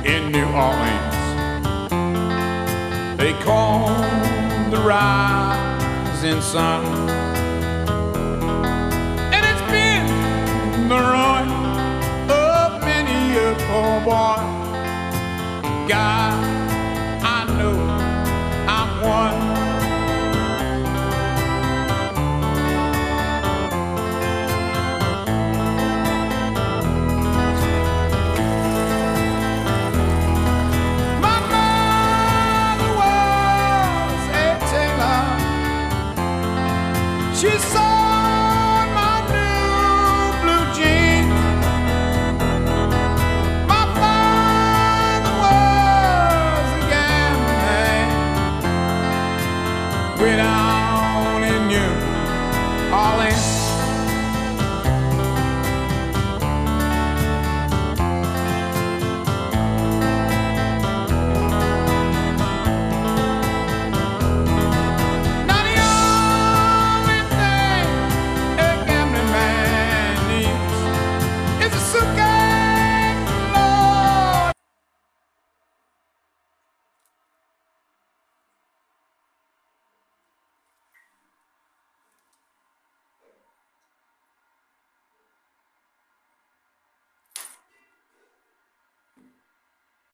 in New Orleans. They call the rising sun, and it's been the ruin of many a poor boy. God